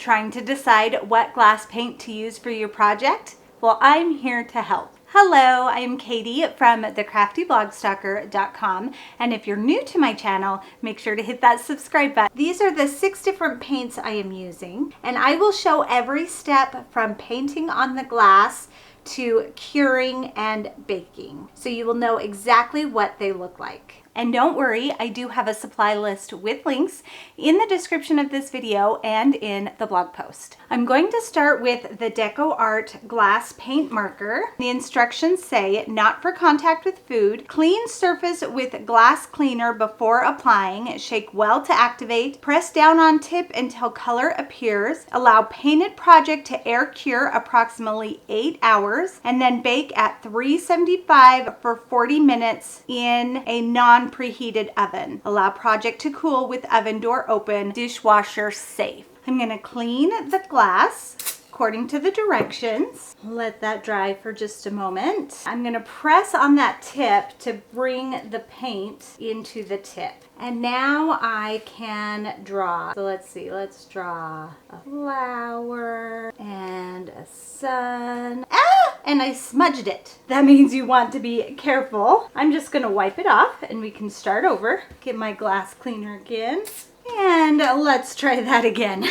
Trying to decide what glass paint to use for your project? Well, I'm here to help. Hello, I'm Katie from thecraftyblogStalker.com, and if you're new to my channel, make sure to hit that subscribe button. These are the 6 different paints I am using, and I will show every step from painting on the glass to curing and baking, so you will know exactly what they look like. And don't worry, I do have a supply list with links in the description of this video and in the blog post. I'm going to start with the Deco Art glass paint marker. The instructions say, not for contact with food, clean surface with glass cleaner before applying, shake well to activate, press down on tip until color appears, allow painted project to air cure approximately 8 hours, and then bake at 375 for 40 minutes in a non-preheated oven. Allow project to cool with oven door open, dishwasher safe. I'm going to clean the glass according to the directions. Let that dry for just a moment. I'm going to press on that tip to bring the paint into the tip. And now I can draw. So let's see, let's draw a flower and a sun. And I smudged it. That means you want to be careful. I'm just going to wipe it off and we can start over. Get my glass cleaner again. And let's try that again.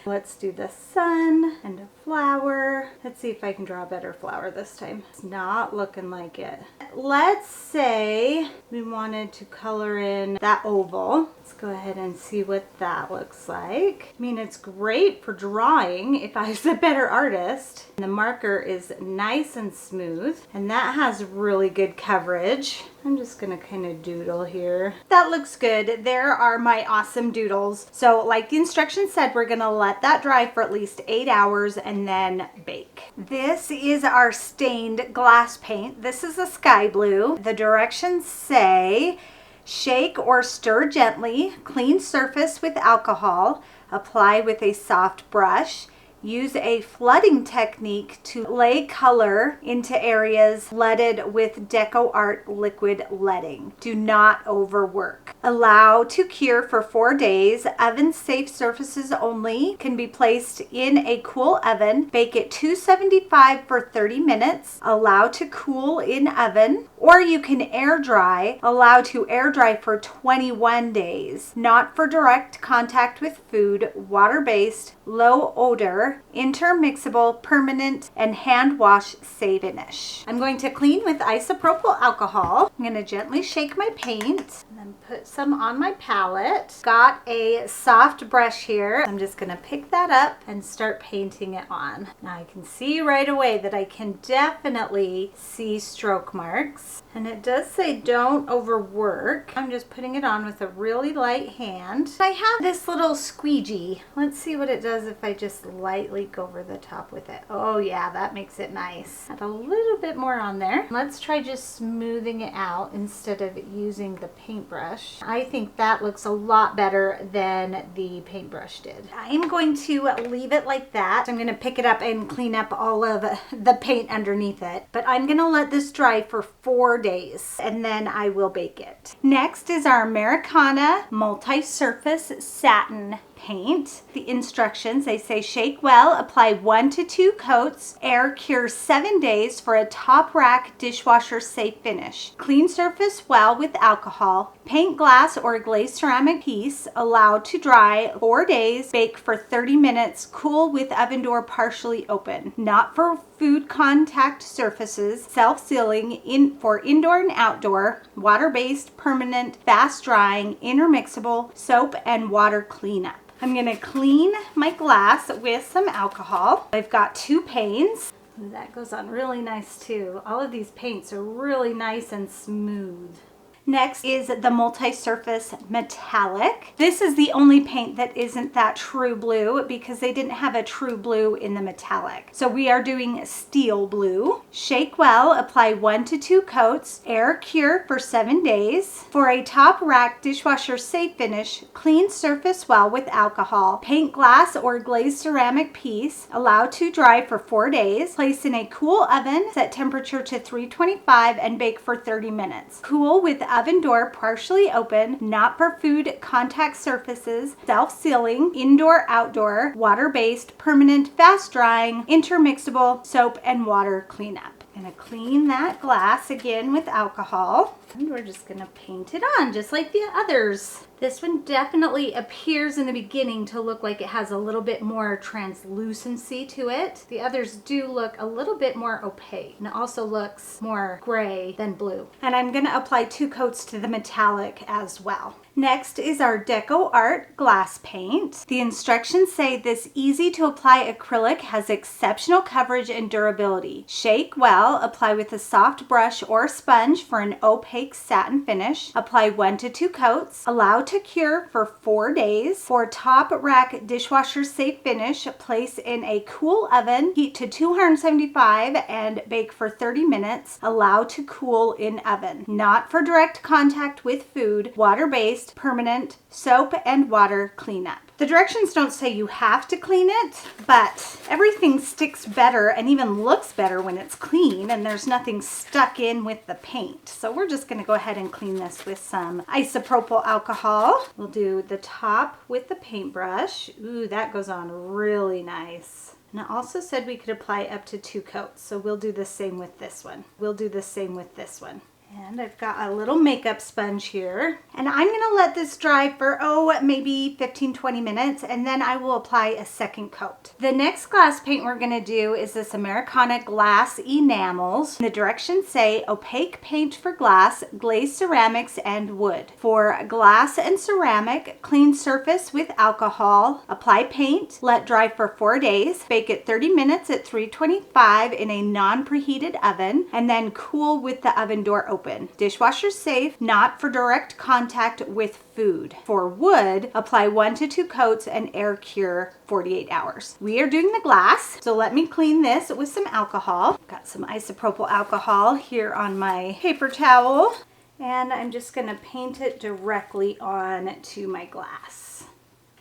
Let's do the sun and a flower. Let's see if I can draw a better flower this time. It's not looking like it. Let's say we wanted to color in that oval. Let's go ahead and see what that looks like. I mean, it's great for drawing if I was a better artist. The marker is nice and smooth, and that has really good coverage. I'm just gonna kind of doodle here. That looks good. There are my awesome doodles. So like the instructions said, we're gonna let that dry for at least 8 hours and then bake. This is our stained glass paint. This is a sky blue. The directions say, shake or stir gently, clean surface with alcohol, apply with a soft brush. Use a flooding technique to lay color into areas leaded with Deco Art liquid leading. Do not overwork. Allow to cure for 4 days. Oven safe surfaces only. Can be placed in a cool oven. Bake at 275 for 30 minutes. Allow to cool in oven. Or you can air dry. Allow to air dry for 21 days. Not for direct contact with food. Water-based, low odor, intermixable, permanent, and hand wash safe finish. I'm going to clean with isopropyl alcohol. I'm going to gently shake my paint and then put some on my palette. Got a soft brush here. I'm just going to pick that up and start painting it on. Now I can see right away that I can definitely see stroke marks, and it does say don't overwork. I'm just putting it on with a really light hand. I have this little squeegee. Let's see what it does if I just lightly go over the top with it. Oh yeah, that makes it nice. Add a little bit more on there. Let's try just smoothing it out instead of using the paintbrush. I think that looks a lot better than the paintbrush did. I'm going to leave it like that. I'm going to pick it up and clean up all of the paint underneath it. But I'm going to let this dry for 4 days and then I will bake it. Next is our Americana multi-surface satin paint. The instructions, they say shake well, apply 1 to 2 coats, air cure 7 days for a top rack dishwasher safe finish. Clean surface well with alcohol, paint glass or glazed ceramic piece, allow to dry 4 days, bake for 30 minutes, cool with oven door partially open. Not for food contact surfaces, self-sealing for indoor and outdoor, water-based, permanent, fast drying, intermixable, soap and water cleanup. I'm going to clean my glass with some alcohol. I've got 2 panes. That goes on really nice too. All of these paints are really nice and smooth. Next is the multi-surface metallic. This is the only paint that isn't that true blue because they didn't have a true blue in the metallic. So we are doing steel blue. Shake well, apply 1 to 2 coats, air cure for 7 days. For a top rack dishwasher safe finish, clean surface well with alcohol. Paint glass or glazed ceramic piece, allow to dry for 4 days. Place in a cool oven, set temperature to 325 and bake for 30 minutes. Cool with oven door partially open, not for food contact surfaces, self-sealing, indoor, outdoor, water-based, permanent, fast-drying, intermixable, soap and water cleanup. I'm gonna clean that glass again with alcohol. And we're just gonna paint it on just like the others. This one definitely appears in the beginning to look like it has a little bit more translucency to it. The others do look a little bit more opaque, and it also looks more gray than blue. And I'm gonna apply 2 coats to the metallic as well. Next is our Deco Art glass paint. The instructions say this easy to apply acrylic has exceptional coverage and durability. Shake well, apply with a soft brush or sponge for an opaque satin finish. Apply 1 to 2 coats. Allow to cure for 4 days. For top rack dishwasher safe finish, place in a cool oven, heat to 275 and bake for 30 minutes. Allow to cool in oven. Not for direct contact with food, water-based, permanent, soap and water cleanup. The directions don't say you have to clean it, but everything sticks better and even looks better when it's clean and there's nothing stuck in with the paint. So we're just going to go ahead and clean this with some isopropyl alcohol. We'll do the top with the paintbrush. Ooh, that goes on really nice. And it also said we could apply up to 2 coats, so we'll do the same with this one. We'll do the same with this one. And I've got a little makeup sponge here. And I'm gonna let this dry for, maybe 15-20 minutes, and then I will apply a second coat. The next glass paint we're gonna do is this Americana glass enamels. The directions say opaque paint for glass, glazed ceramics, and wood. For glass and ceramic, clean surface with alcohol, apply paint, let dry for 4 days, bake it 30 minutes at 325 in a non-preheated oven, and then cool with the oven door open. Dishwasher safe, not for direct contact with food. For wood, apply 1 to 2 coats and air cure 48 hours. We are doing the glass, so let me clean this with some alcohol. Got some isopropyl alcohol here on my paper towel, and I'm just gonna paint it directly on to my glass.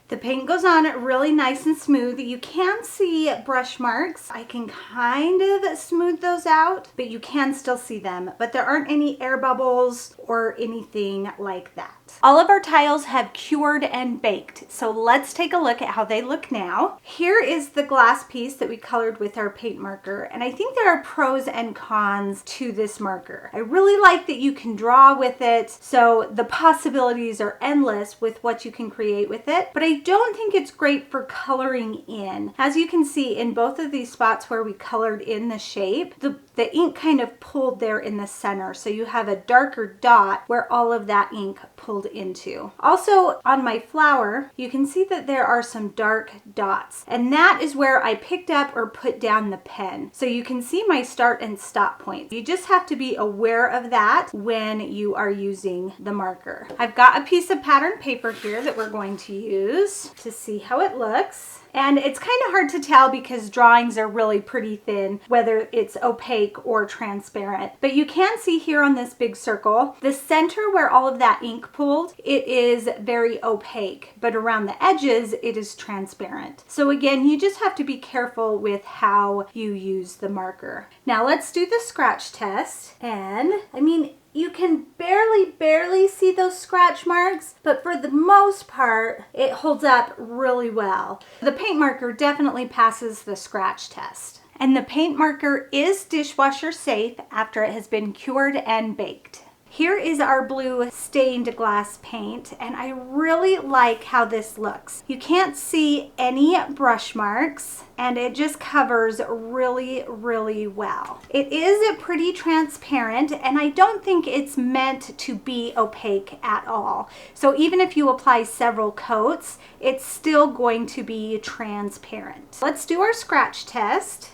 The paint goes on really nice and smooth. You can see brush marks. I can kind of smooth those out, but you can still see them. But there aren't any air bubbles or anything like that. All of our tiles have cured and baked, so let's take a look at how they look now. Here is the glass piece that we colored with our paint marker, and I think there are pros and cons to this marker. I really like that you can draw with it, so the possibilities are endless with what you can create with it, but I don't think it's great for coloring in. As you can see in both of these spots where we colored in the shape, the ink kind of pulled there in the center, so you have a darker dot where all of that ink pulled into. Also on my flower, you can see that there are some dark dots, and that is where I picked up or put down the pen. So you can see my start and stop points. You just have to be aware of that when you are using the marker. I've got a piece of pattern paper here that we're going to use to see how it looks. And it's kind of hard to tell because drawings are really pretty thin, whether it's opaque or transparent. But you can see here on this big circle, the center where all of that ink pulled, it is very opaque, but around the edges, it is transparent. So again, you just have to be careful with how you use the marker. Now let's do the scratch test. And I mean, you can barely see those scratch marks, but for the most part, it holds up really well. The paint marker definitely passes the scratch test. And the paint marker is dishwasher safe after it has been cured and baked. Here is our blue stained glass paint, and I really like how this looks. You can't see any brush marks, and it just covers really well. It is pretty transparent, and I don't think it's meant to be opaque at all. So even if you apply several coats, it's still going to be transparent. Let's do our scratch test.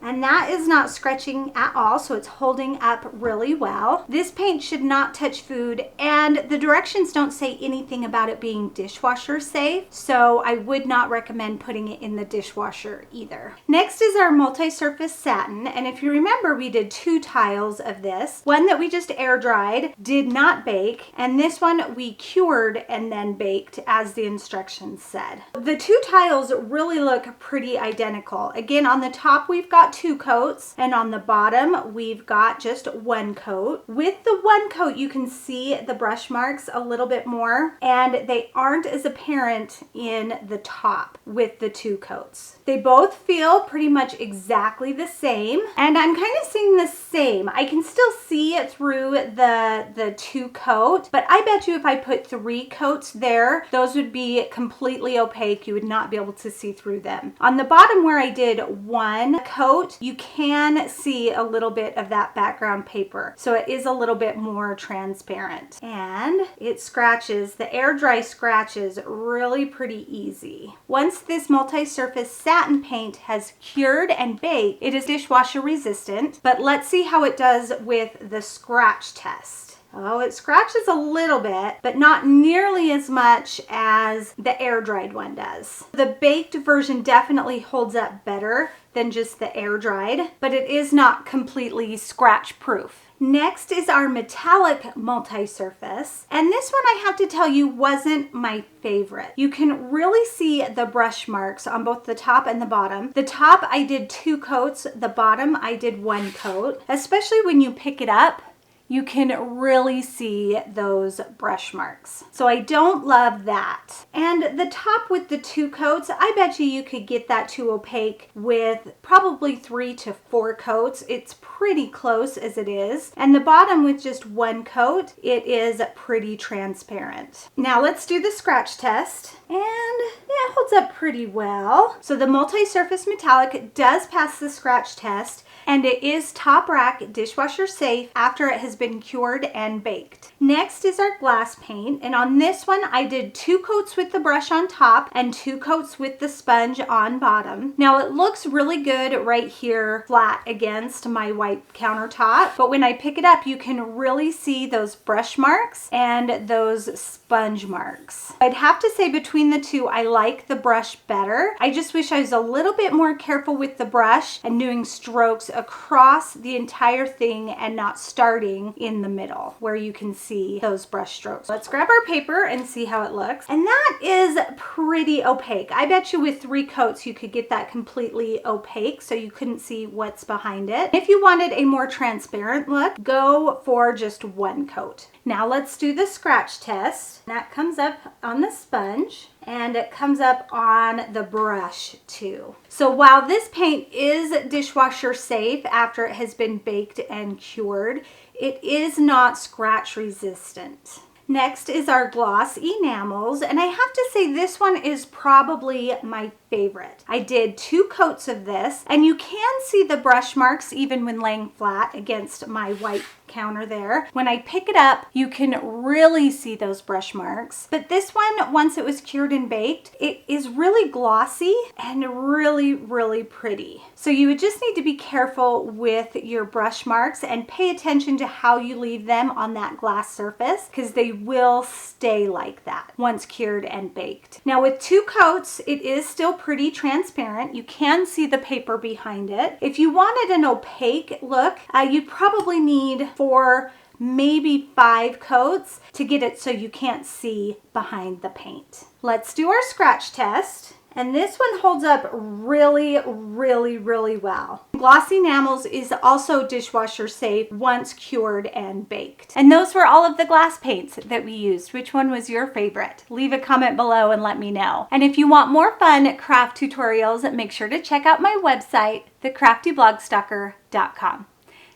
And that is not scratching at all, so it's holding up really well. This paint should not touch food, and the directions don't say anything about it being dishwasher safe, so I would not recommend putting it in the dishwasher either. Next is our multi-surface satin, and if you remember, we did 2 tiles of this. One that we just air dried, did not bake, and this one we cured and then baked as the instructions said. The 2 tiles really look pretty identical. Again, on the top we've got 2 coats, and on the bottom we've got just 1 coat. With the 1 coat, you can see the brush marks a little bit more, and they aren't as apparent in the top with the 2 coats. They both feel pretty much exactly the same, and I'm kind of seeing the same. I can still see it through the 2 coat, but I bet you if I put 3 coats there, those would be completely opaque. You would not be able to see through them. On the bottom where I did 1 coat, you can see a little bit of that background paper, so it is a little bit more transparent, and it scratches. The air dry scratches really pretty easy. Once this multi-surface satin paint has cured and baked, it is dishwasher resistant, but let's see how it does with the scratch test. Oh, it scratches a little bit, but not nearly as much as the air dried one does. The baked version definitely holds up better than just the air dried, but it is not completely scratch proof. Next is our metallic multi-surface, and this one I have to tell you wasn't my favorite. You can really see the brush marks on both the top and the bottom. The top I did 2 coats, the bottom I did 1 coat. Especially when you pick it up, you can really see those brush marks. So I don't love that. And the top with the 2 coats, I bet you could get that too opaque with probably 3 to 4 coats. It's pretty close as it is. And the bottom with just 1 coat, it is pretty transparent. Now let's do the scratch test. And yeah, it holds up pretty well. So the multi-surface metallic does pass the scratch test, and it is top rack dishwasher safe after it has been cured and baked. Next is our glass paint, and on this one I did 2 coats with the brush on top and 2 coats with the sponge on bottom. Now it looks really good right here flat against my white countertop, but when I pick it up you can really see those brush marks and those sponge marks. I'd have to say between the 2 I like the brush better. I just wish I was a little bit more careful with the brush and doing strokes across the entire thing and not starting in the middle where you can see those brush strokes. Let's grab our paper and see how it looks. And that is pretty opaque. I bet you with 3 coats you could get that completely opaque so you couldn't see what's behind it. If you wanted a more transparent look, go for just 1 coat. Now let's do the scratch test. That comes up on the sponge and it comes up on the brush too. So while this paint is dishwasher safe after it has been baked and cured, it is not scratch resistant. Next is our gloss enamels, and I have to say this one is probably my favorite. I did 2 coats of this, and you can see the brush marks even when laying flat against my white counter there. When I pick it up, you can really see those brush marks. But this one, once it was cured and baked, it is really glossy and really, really pretty. So you would just need to be careful with your brush marks and pay attention to how you leave them on that glass surface, because they will stay like that once cured and baked. Now with 2 coats, it is still pretty transparent. You can see the paper behind it. If you wanted an opaque look, you'd probably need 4, maybe 5 coats to get it so you can't see behind the paint. Let's do our scratch test. And this one holds up really, really, really well. Gloss enamels is also dishwasher safe once cured and baked. And those were all of the glass paints that we used. Which one was your favorite? Leave a comment below and let me know. And if you want more fun craft tutorials, make sure to check out my website, thecraftyblogstalker.com.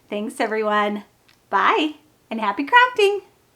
Thanks everyone. Bye and happy crafting.